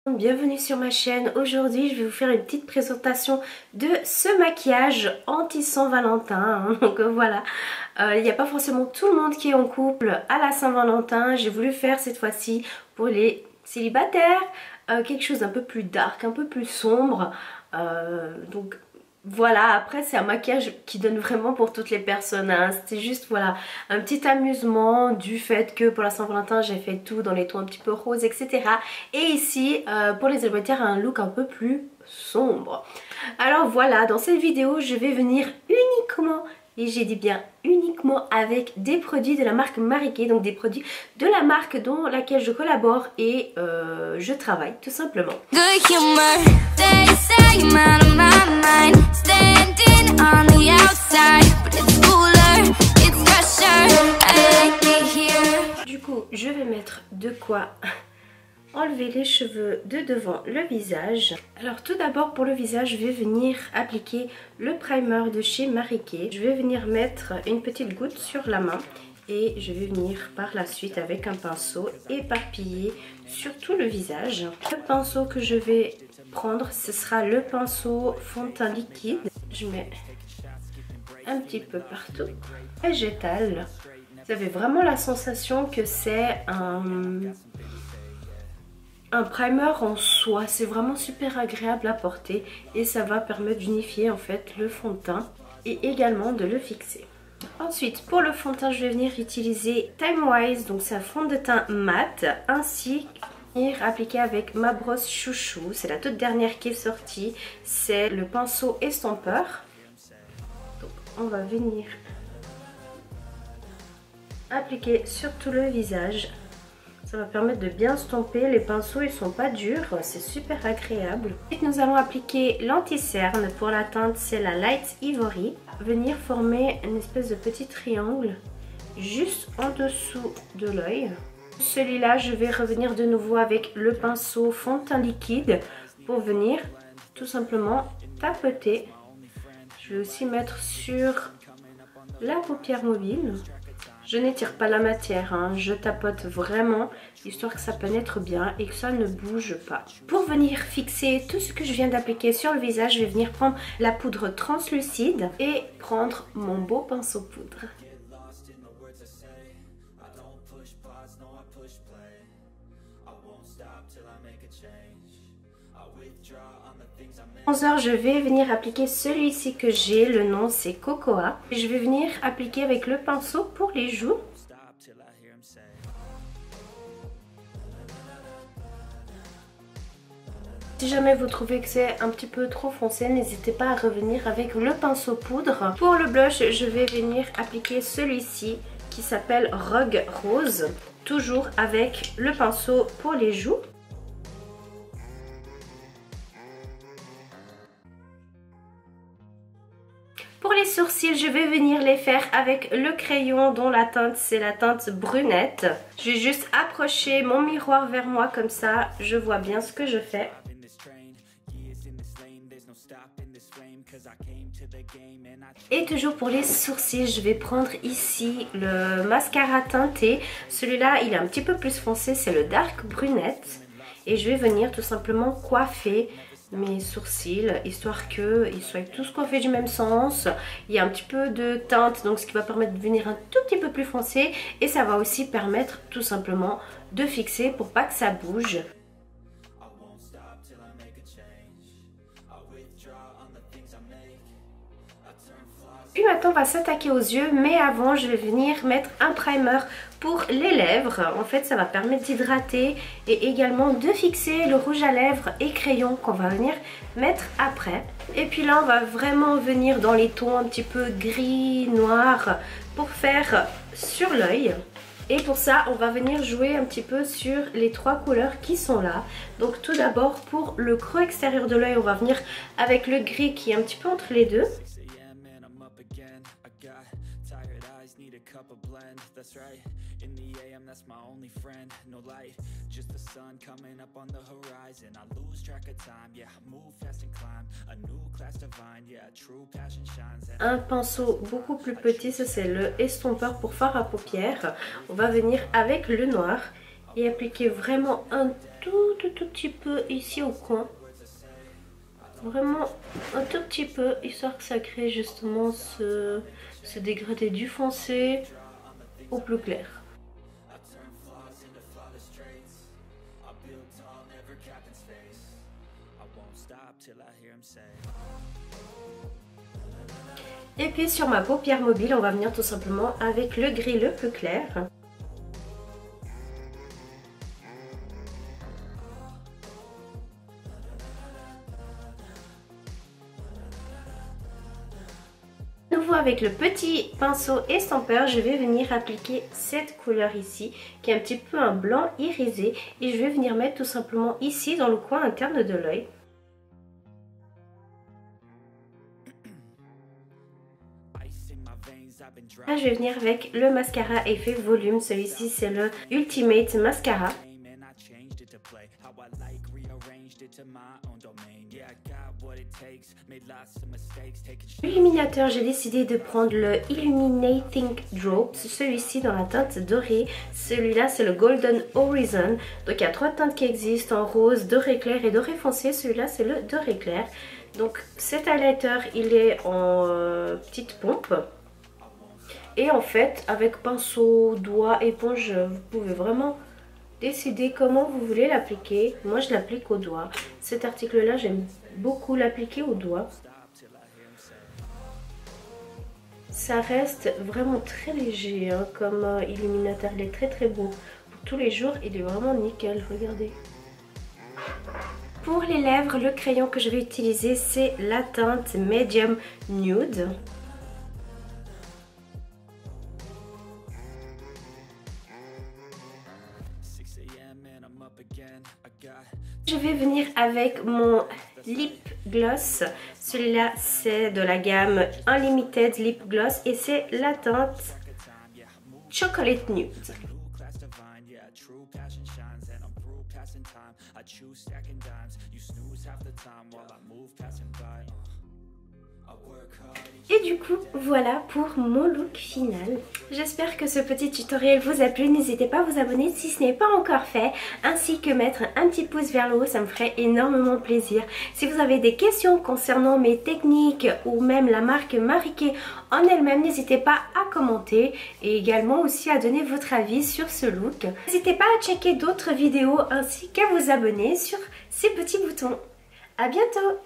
Bienvenue sur ma chaîne. Aujourd'hui je vais vous faire une petite présentation de ce maquillage anti-Saint-Valentin. Donc voilà, il n'y a pas forcément tout le monde qui est en couple à la Saint-Valentin. J'ai voulu faire cette fois-ci pour les célibataires quelque chose d'un peu plus dark, un peu plus sombre. Donc voilà, après c'est un maquillage qui donne vraiment pour toutes les personnes, hein. C'était juste voilà un petit amusement du fait que pour la Saint-Valentin j'ai fait tout dans les tons un petit peu roses, etc. Et ici pour les célibataires un look un peu plus sombre. Alors voilà, dans cette vidéo je vais venir uniquement, et j'ai dit bien uniquement, avec des produits de la marque Marie Kay, donc des produits de la marque dont laquelle je collabore et je travaille tout simplement. Du coup, je vais mettre de quoi enlever les cheveux de devant le visage. Alors tout d'abord pour le visage, je vais venir appliquer le primer de chez Marie Kay. Je vais venir mettre une petite goutte sur la main et je vais venir par la suite avec un pinceau éparpiller sur tout le visage. Le pinceau que je vais prendre, ce sera le pinceau fond de teint liquide. Je mets un petit peu partout et j'étale. Vous avez vraiment la sensation que c'est un primer en soie. C'est vraiment super agréable à porter et ça va permettre d'unifier en fait le fond de teint et également de le fixer. Ensuite pour le fond de teint je vais venir utiliser Time Wise, donc c'est un fond de teint mat, ainsi venir appliquer avec ma brosse chouchou. C'est la toute dernière qui est sortie, c'est le pinceau estompeur. Donc on va venir appliquer sur tout le visage. Ça va permettre de bien estomper. Les pinceaux ils sont pas durs, c'est super agréable. Ensuite nous allons appliquer l'anti-cerne. Pour la teinte c'est la Light Ivory. Venir former une espèce de petit triangle juste en dessous de l'œil. Celui-là je vais revenir de nouveau avec le pinceau fond de teint liquide pour venir tout simplement tapoter. Je vais aussi mettre sur la paupière mobile. Je n'étire pas la matière, hein. Je tapote vraiment, histoire que ça pénètre bien et que ça ne bouge pas. Pour venir fixer tout ce que je viens d'appliquer sur le visage, je vais venir prendre la poudre translucide et prendre mon beau pinceau poudre. À 11h, je vais venir appliquer celui-ci que j'ai, le nom c'est Cocoa. Je vais venir appliquer avec le pinceau pour les joues. Si jamais vous trouvez que c'est un petit peu trop foncé, n'hésitez pas à revenir avec le pinceau poudre. Pour le blush, je vais venir appliquer celui-ci qui s'appelle Rogue Rose. Toujours avec le pinceau pour les joues. Pour les sourcils, je vais venir les faire avec le crayon dont la teinte c'est la teinte brunette. Je vais juste approcher mon miroir vers moi comme ça, je vois bien ce que je fais. Et toujours pour les sourcils, je vais prendre ici le mascara teinté. Celui-là, il est un petit peu plus foncé, c'est le Dark Brunette. Et je vais venir tout simplement coiffer mes sourcils, histoire qu'ils soient tous coiffés du même sens. Il y a un petit peu de teinte, donc ce qui va permettre de venir un tout petit peu plus foncé. Et ça va aussi permettre tout simplement de fixer pour pas que ça bouge. Puis maintenant on va s'attaquer aux yeux, mais avant je vais venir mettre un primer pour les lèvres. En fait ça va permettre d'hydrater et également de fixer le rouge à lèvres et crayon qu'on va venir mettre après. Et puis là on va vraiment venir dans les tons un petit peu gris, noir pour faire sur l'œil. Et pour ça on va venir jouer un petit peu sur les trois couleurs qui sont là. Donc tout d'abord pour le creux extérieur de l'œil on va venir avec le gris qui est un petit peu entre les deux. Un pinceau beaucoup plus petit, ça c'est le estompeur pour fard à paupières. On va venir avec le noir et appliquer vraiment un tout petit peu ici au coin. Vraiment un tout petit peu, histoire que ça crée justement ce dégradé du foncé au plus clair. Et puis sur ma paupière mobile, on va venir tout simplement avec le gris le plus clair. Nouveau avec le petit pinceau estompeur, je vais venir appliquer cette couleur ici, qui est un petit peu un blanc irisé. Et je vais venir mettre tout simplement ici dans le coin interne de l'œil. Là, je vais venir avec le mascara effet volume. Celui-ci, c'est le Ultimate Mascara. L'illuminateur, j'ai décidé de prendre le Illuminating Drops, celui-ci dans la teinte dorée. Celui-là, c'est le Golden Horizon. Donc, il y a 3 teintes qui existent en rose, doré clair et doré foncé. Celui-là, c'est le doré clair. Donc, cet highlighter, il est en petite pompe. Et en fait, avec pinceau, doigt, éponge, vous pouvez vraiment décider comment vous voulez l'appliquer. Moi, je l'applique au doigt. Cet article-là, j'aime beaucoup l'appliquer au doigt. Ça reste vraiment très léger hein, comme illuminateur. Il est très beau. Pour tous les jours, il est vraiment nickel. Regardez. Pour les lèvres, le crayon que je vais utiliser, c'est la teinte Medium Nude. Je vais venir avec mon lip gloss. Celui-là, c'est de la gamme Unlimited Lip Gloss et c'est la teinte Chocolate Nude. Et du coup, voilà pour mon look final. J'espère que ce petit tutoriel vous a plu. N'hésitez pas à vous abonner si ce n'est pas encore fait, ainsi que mettre un petit pouce vers le haut, ça me ferait énormément plaisir. Si vous avez des questions concernant mes techniques ou même la marque Marie Kay en elle-même, n'hésitez pas à commenter et également aussi à donner votre avis sur ce look. N'hésitez pas à checker d'autres vidéos ainsi qu'à vous abonner sur ces petits boutons. À bientôt!